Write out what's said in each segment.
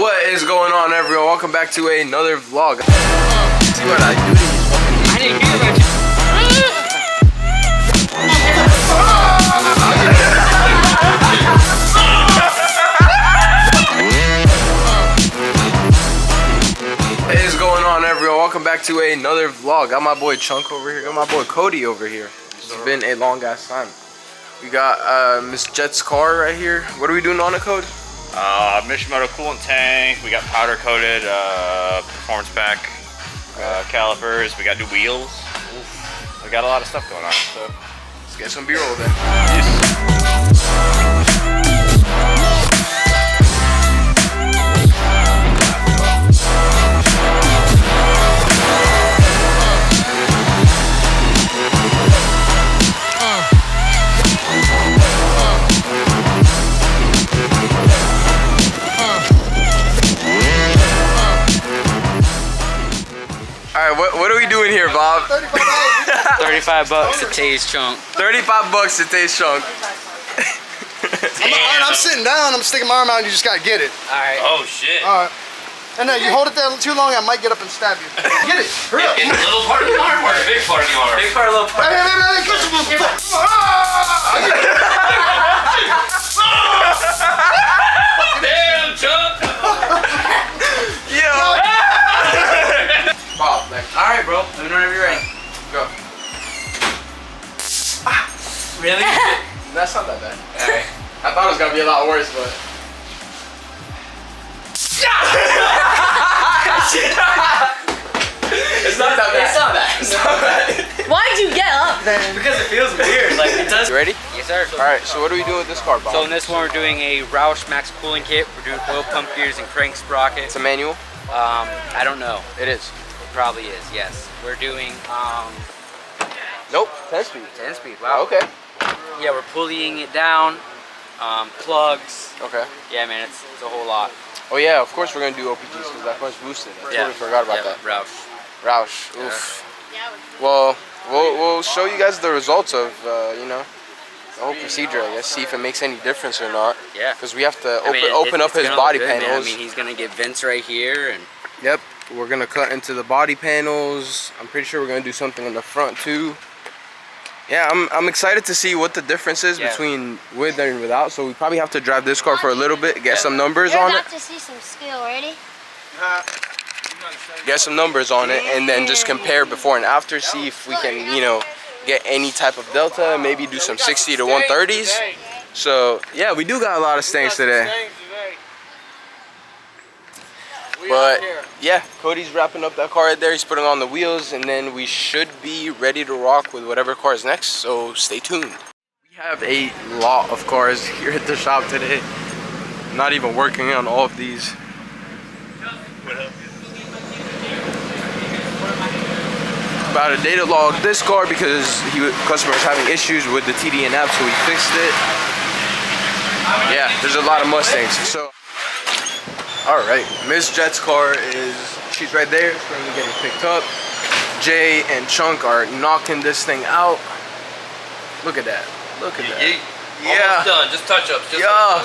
What is going on, everyone? Welcome back to another vlog. See what I do to these fucking... I didn't hear about you. What is going on, everyone? Welcome back to another vlog. Got my boy Chunk over here. Got my boy Cody over here. It's been a long ass time. We got Miss Jet's car right here. What are we doing on it, Code? Roush Max Cooling Kit. We got powder coated performance pack, calipers. We got new wheels. Oof. We got a lot of stuff going on. So let's get some B-roll then. What are we doing here, Bob? 35 bucks to taste Chunk. 35 bucks to taste Chunk. I'm sitting down, I'm sticking my arm out, and you just gotta get it. Alright. Oh shit. Alright. And then you hold it there too long, I might get up and stab you. Get it. Hurry up. In a little part of the arm or a big part of the arm? Big part, little part. Hey, get your Damn, Chunk! Yo! Bob, like, Alright, bro. Let me know whenever you're ready. go. Really? That's not that bad. Alright. I thought it was gonna be a lot worse, but. It's not that bad. It's not bad. It's not bad. Why'd you get up then? Because it feels weird. Like it does. You ready? Yes, sir. Alright, so what are we doing with this car, Bob? So in this one, we're doing a Roush Max Cooling Kit. We're doing oil pump gears and crank sprockets. It's a manual? I don't know. It is. It probably is. Yes. We're doing Nope. 10 speed. 10 speed. Wow. Okay. Yeah, we're pulleying it down. Plugs. Okay. Yeah, man, it's a whole lot. Oh yeah, of course we're gonna do OPGs because that car's boosted. I totally forgot about that. Roush. Roush. Oof. Well, we'll show you guys the results of you know, the whole procedure. I guess see if it makes any difference or not. Yeah. Because we have to I mean, open up it's his gonna body look good, panels. man. I mean, he's gonna get vents right here and. Yep. We're gonna cut into the body panels. I'm pretty sure we're gonna do something in the front too. Yeah, I'm excited to see what the difference is between with and without. So we probably have to drive this car for a little bit, get some numbers on it. You're about to see some skill, ready? Get some numbers on it, and then just compare before and after. See if we can, you know, get any type of delta. Maybe do some 60 to 130s. So yeah, we do got a lot of stanks today. But yeah, Cody's wrapping up that car right there. He's putting on the wheels, and then we should be ready to rock with whatever car is next. So stay tuned. We have a lot of cars here at the shop today. Not even working on all of these. About a day to log this car because customer was having issues with the TDN app, so we fixed it. Yeah, there's a lot of Mustangs. So. Alright, Miss Jet's car she's right there, it's currently getting picked up. Jay and Chunk are knocking this thing out. Look at that, look at that. Almost done, just touch-ups. Yeah.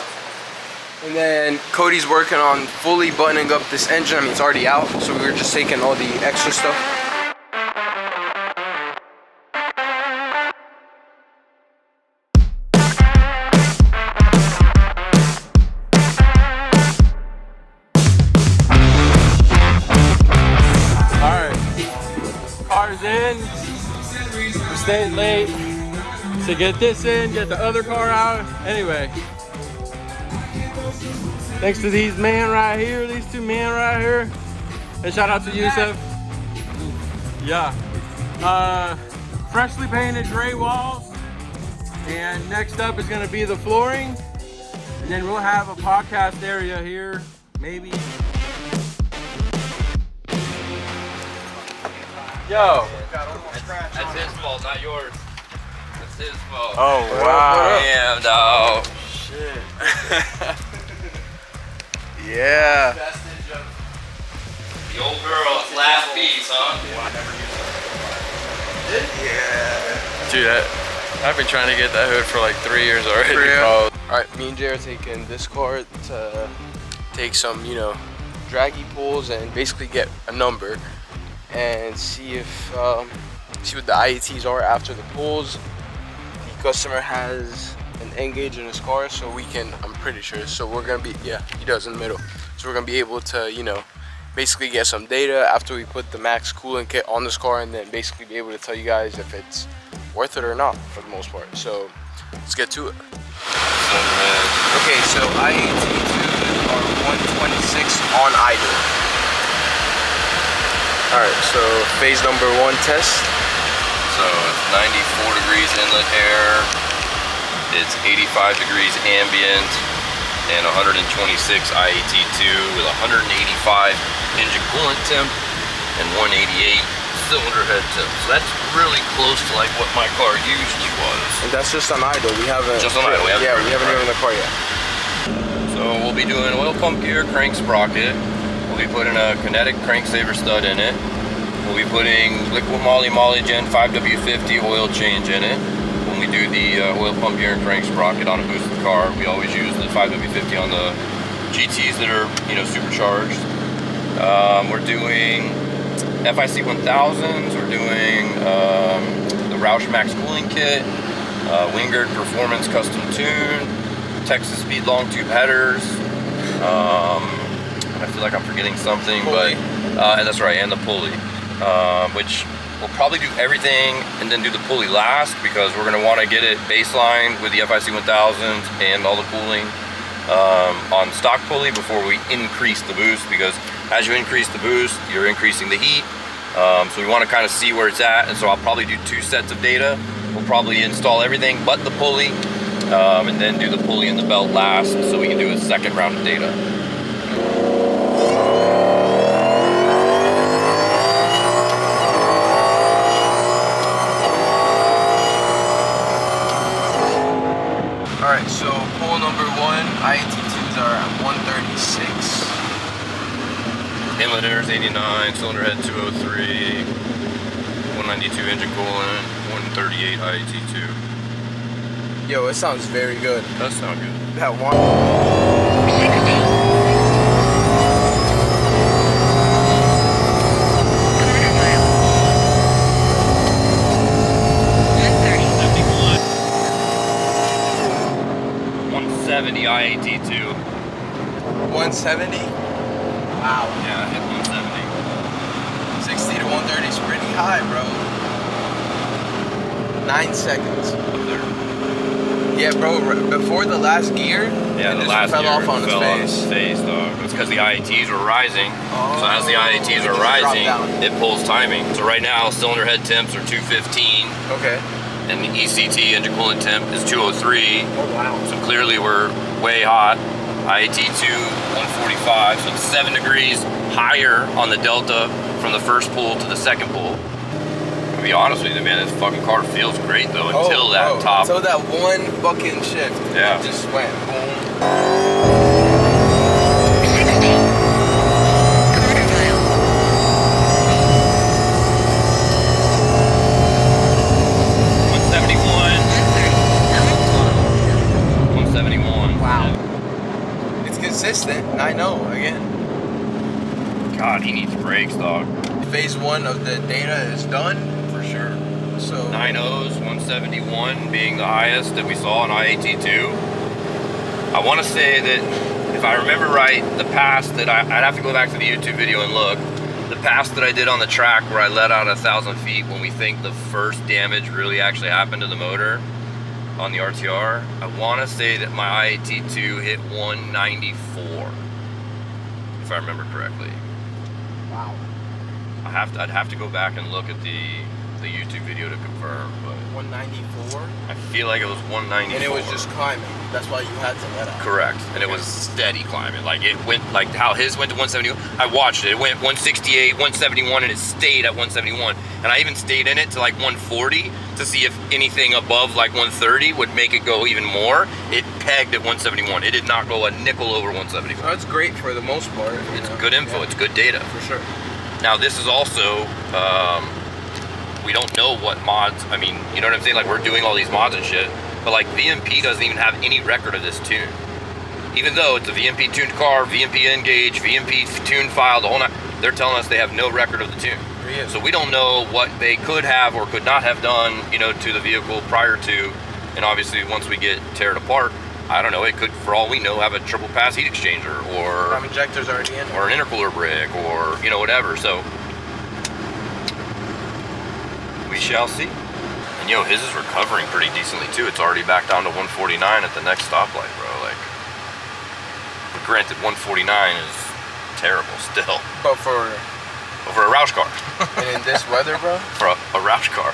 And then Cody's working on fully buttoning up this engine. I mean, it's already out, so we were just taking all the extra stuff. In. We're staying late to get this in, get the other car out. Anyway, thanks to these men right here, these two men right here. And shout out to Yusuf. Yeah. Freshly painted gray walls. And next up is gonna be the flooring. And then we'll have a podcast area here, maybe. Yo. That's his fault, not yours. That's his fault. Oh, wow. Damn, dog. Shit. Yeah. The old girl's last piece, huh? Yeah. Dude, I've been trying to get that hood for like 3 years already. Alright, me and Jay are taking this car to take some, you know, draggy pulls and basically get a number and see if see what the IATs are after the pulls. The customer has an N gauge in his car, so we can, I'm pretty sure, so we're gonna be, yeah, he does in the middle, so we're gonna be able to, you know, basically get some data after we put the Max Cooling Kit on this car, and then basically be able to tell you guys if it's worth it or not for the most part. So let's get to it. Okay, so IAT2s are 126 on idle. Alright, so phase number 1 test. So it's 94 degrees inlet air, it's 85 degrees ambient, and 126 IAT2 with 185 engine coolant temp and 188 cylinder head temp. So that's really close to like what my car usually was. And that's just on idle. We haven't. Just on idle. We haven't driven the car yet. So we'll be doing oil pump gear, crank sprocket. We'll be putting a kinetic crank saver stud in it. We'll be putting liquid moly Gen 5W50 oil change in it. When we do the oil pump gear and crank sprocket on a boosted car, we always use the 5W50 on the GTs that are, you know, supercharged. We're doing FIC 1000s. We're doing the Roush Max Cooling Kit, Wingard Performance Custom Tune, Texas Speed long tube headers. I feel like I'm forgetting something, pulley. but and that's right, and the pulley, which we'll probably do everything and then do the pulley last, because we're going to want to get it baseline with the FIC 1000s and all the cooling on stock pulley before we increase the boost, because as you increase the boost, you're increasing the heat. So we want to kind of see where it's at, and so I'll probably do 2 sets of data. We'll probably install everything but the pulley, and then do the pulley and the belt last, so we can do a second round of data. Alright, so pull number 1, IAT2s are at 136. Inlet air is 89, cylinder head 203, 192 engine coolant, 138 IAT2. Yo, it sounds very good. Does sound good. That one. IAT2. 170? Wow. Yeah, I hit 170. 60 to 130 is pretty high, bro. 9 seconds. Yeah, bro, before the last gear, yeah, it the just last fell gear off on his fell face. on his face, dog. It's because the IATs were rising. Oh, so as the IATs are just rising, dropped down. it pulls timing. So right now, cylinder head temps are 215. Okay. And the ECT engine coolant temp is 203. Oh, wow. So clearly we're way hot. IAT2 145, so it's 7 degrees higher on the delta from the first pull to the second pull. To be honest with you, man, this fucking car feels great though until that top. Until that one fucking shift. Yeah. It just went boom. Consistent, I know, again. God, he needs brakes, dog. Phase 1 of the data is done, for sure. So 9.0s, 171 being the highest that we saw on IAT2. I want to say that, if I remember right, the pass that I'd have to go back to the YouTube video and look, the pass that I did on the track where I let out 1,000 feet when we think the first damage really actually happened to the motor, on the RTR, I want to say that my IAT2 hit 194, if I remember correctly. wow. I'd have to go back and look at the YouTube video to confirm, but 194? I feel like it was 194. And it was just climbing. That's why you had to let out. Correct. And it was steady climbing. Like it went, like how his went to 171. I watched it. It went 168, 171, and it stayed at 171. And I even stayed in it to like 140 to see if anything above like 130 would make it go even more. It pegged at 171. It did not go a nickel over 171. So that's great for the most part. It's good info. Yeah. It's good data. For sure. Now this is also, we don't know what mods, I mean, you know what I'm saying? Like we're doing all these mods and shit, but like VMP doesn't even have any record of this tune. even though it's a VMP tuned car, VMP N-gauge, VMP tune file, the whole night, they're telling us they have no record of the tune. Yeah. So we don't know what they could have or could not have done, you know, to the vehicle prior to, and obviously once we tear it apart, I don't know, it could, for all we know, have a triple pass heat exchanger or Prime injector's already in. or an intercooler brick or, you know, whatever. So we shall see. And yo, his is recovering pretty decently too. It's already back down to 149 at the next stoplight, bro. Like, but granted, 149 is terrible still. But for Over a Roush car. and in this weather, bro. For a Roush car.